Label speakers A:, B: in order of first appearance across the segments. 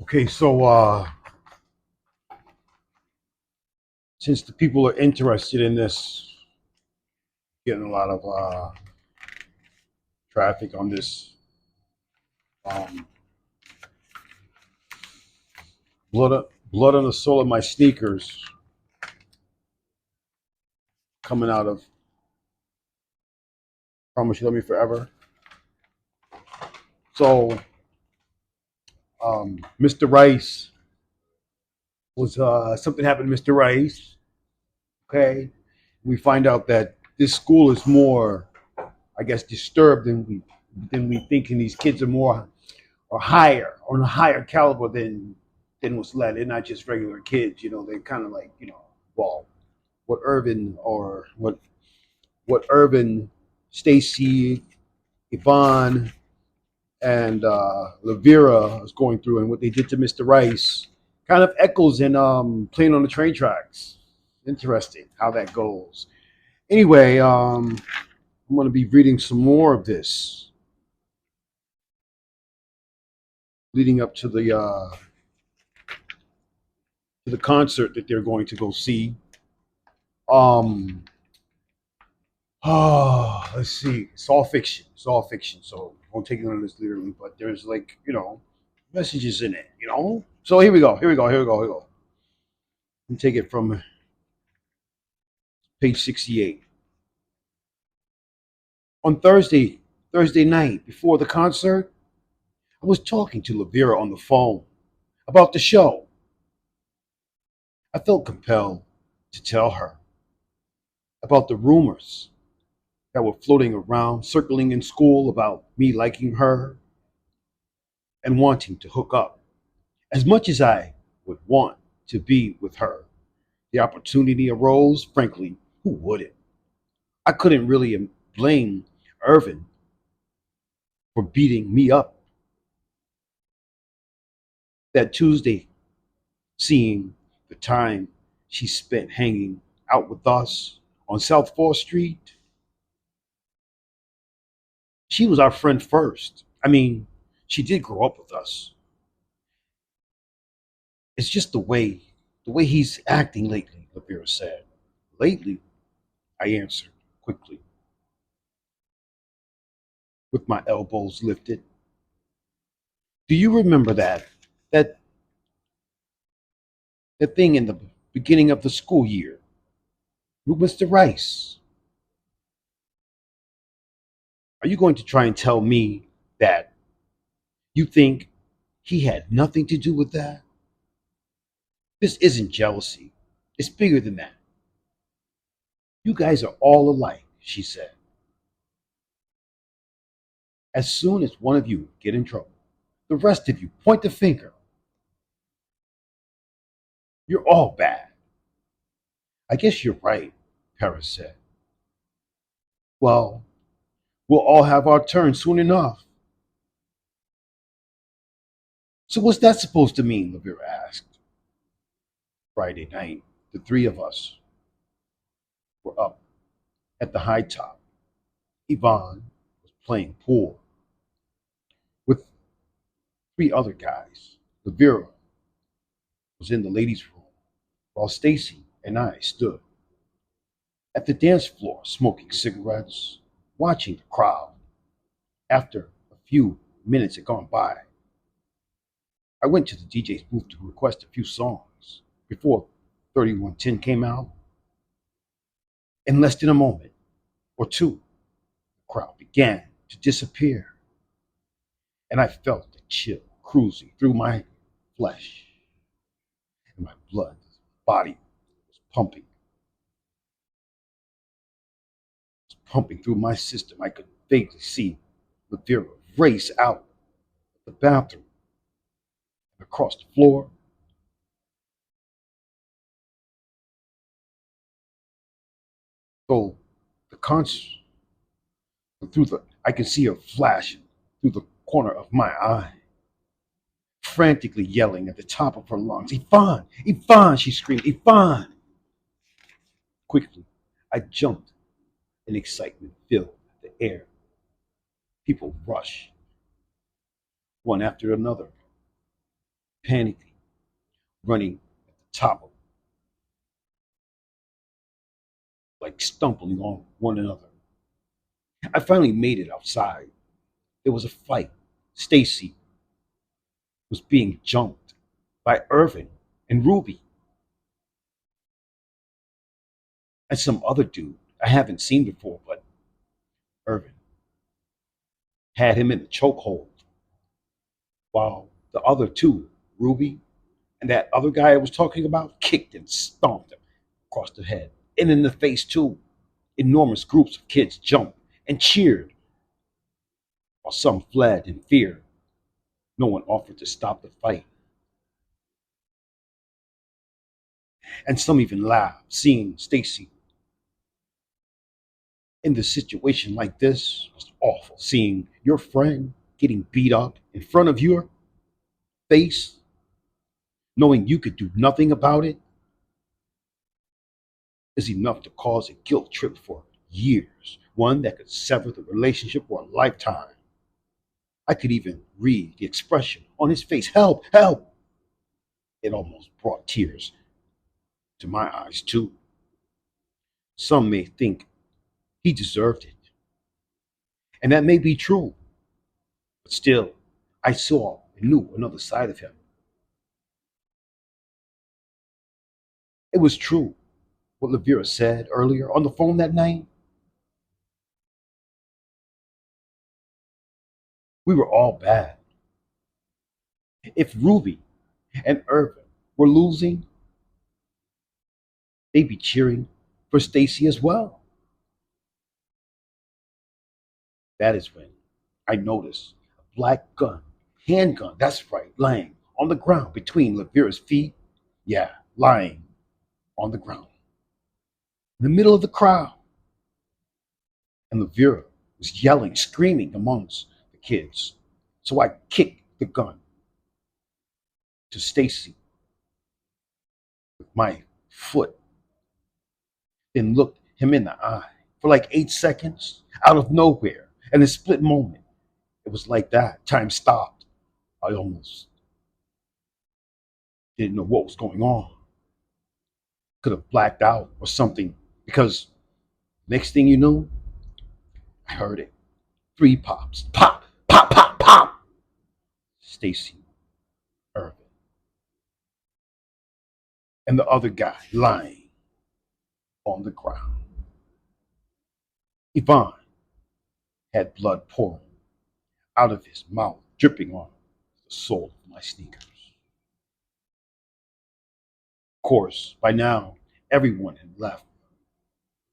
A: Okay, so since the people are interested in this, getting a lot of traffic on this um, blood on the sole of my sneakers coming out of Promise You Love Me Forever. So Mr. Rice was something happened to Mr. Rice. Okay, we find out that this school is more, I guess, disturbed than we think, and these kids are more or higher on a higher caliber than was led. They're not just regular kids, They're kind of like, well, what Irvin or what Irvin, Stacy, Yvonne, and Lavira is going through, and what they did to Mr. Rice kind of echoes in Playing on the Train Tracks. Interesting how that goes. Anyway, I'm going to be reading some more of this leading up to the concert that they're going to go see. Um, let's see. It's all fiction. It's all fiction. So I won't take it on this literally, but there's like, messages in it. So here we go. Here we go. Here we go. Here we go. Let me take it from page 68. On Thursday night before the concert, I was talking to Lavira on the phone about the show. I felt compelled to tell her about the rumors that were floating around, circling in school about me liking her and wanting to hook up. As much as I would want to be with her, the opportunity arose. Frankly, who wouldn't? I couldn't really blame Irvin for beating me up that Tuesday, seeing the time she spent hanging out with us on South 4th Street. She was our friend first. I mean, she did grow up with us. It's just the way he's acting lately, Lavira said. Lately, I answered quickly, with my elbows lifted. Do you remember that that thing in the beginning of the school year with Mr. Rice? Are you going to try and tell me that you think he had nothing to do with that? This isn't jealousy. It's bigger than that. You guys are all alike, she said. As soon as one of you get in trouble, the rest of you point the finger. You're all bad. I guess you're right, Paris said. Well, we'll all have our turn soon enough. So what's that supposed to mean? Lavira asked. Friday night, the three of us were up at the high top. Yvonne was playing pool with three other guys. Lavira was in the ladies' room, while Stacy and I stood at the dance floor smoking cigarettes, watching the crowd. After a few minutes had gone by, I went to the DJ's booth to request a few songs before 3110 came out. In less than a moment or two, the crowd began to disappear, and I felt the chill cruising through my flesh, and my body was pumping through my system. I could vaguely see Lavira race out of the bathroom and across the floor. So the concert I can see her flash through the corner of my eye, frantically yelling at the top of her lungs, Yvonne, Yvonne, she screamed, Yvonne. Quickly, I jumped and excitement filled the air. People rushed, one after another, panicking, running at the top of like stumbling on one another. I finally made it outside. There was a fight. Stacy was being jumped by Irvin and Ruby and some other dude I haven't seen before, but Irvin had him in the chokehold while the other two, Ruby and that other guy I was talking about, kicked and stomped him across the head and in the face too. Enormous groups of kids jumped and cheered while some fled in fear. No one offered to stop the fight, and some even laughed, seeing Stacy in the situation like this was awful. Seeing your friend getting beat up in front of your face, knowing you could do nothing about it, is enough to cause a guilt trip for years, one that could sever the relationship for a lifetime. I could even read the expression on his face, help, help. It almost brought tears to my eyes, too. Some may think he deserved it, and that may be true, but still, I saw and knew another side of him. It was true what Lavira said earlier on the phone that night. We were all bad. If Ruby and Irvin were losing, they'd be cheering for Stacy as well. That is when I noticed a black gun, handgun, that's right, lying on the ground between Lavira's feet. Yeah, lying on the ground in the middle of the crowd. And Lavira was yelling, screaming amongst the kids. So I kicked the gun to Stacy with my foot, then looked him in the eye for like 8 seconds out of nowhere. And a split moment, it was like that. Time stopped. I almost didn't know what was going on. Could have blacked out or something because next thing you know, I heard it. Three pops. Pop, pop, pop, pop. Stacy, Irvin, and the other guy lying on the ground. Yvonne had blood pouring out of his mouth, dripping on the sole of my sneakers. Of course, by now, everyone had left the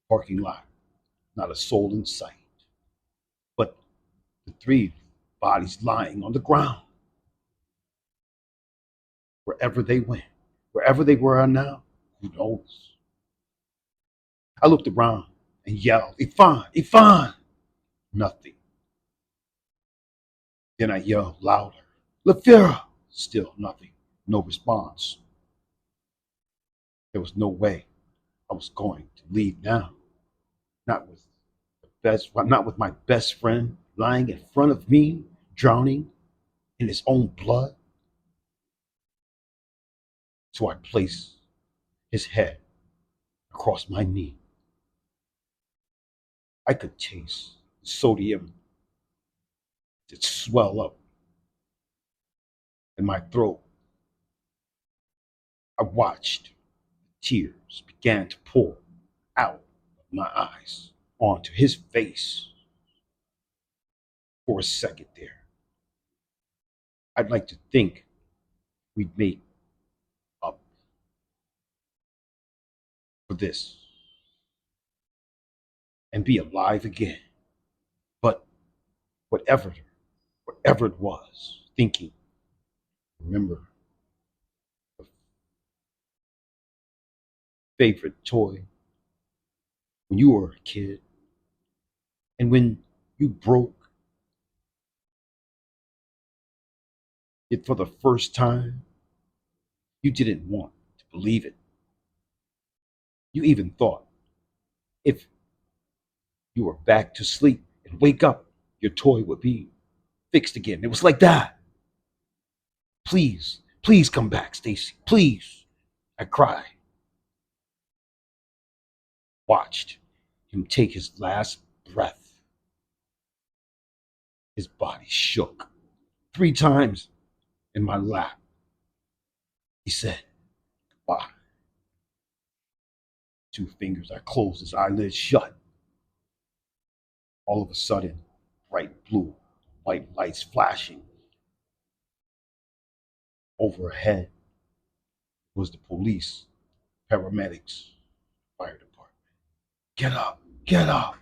A: parking lot, not a soul in sight. But the three bodies lying on the ground, wherever they went, wherever they were now, who knows? I looked around and yelled, Yvonne, Yvonne! Nothing. Then I yelled louder, Lafira! Still nothing. No response. There was no way I was going to leave now. Not with not with my best friend lying in front of me, drowning in his own blood. So I placed his head across my knee. I could taste the sodium that swell up in my throat. I watched tears began to pour out of my eyes onto his face. For a second there, I'd like to think we'd make up for this and be alive again. But whatever, whatever it was, thinking, remember the favorite toy when you were a kid and when you broke it for the first time, you didn't want to believe it. You even thought if you were back to sleep and wake up, your toy would be fixed again. It was like that. Please Please come back, Stacy. Please. I cried. Watched him take his last breath. His body shook 3 times in my lap. He said, "Why?" 2 fingers. I closed his eyelids shut. All of a sudden, bright blue, white lights flashing overhead was the police, paramedics, fire department. Get up, get up.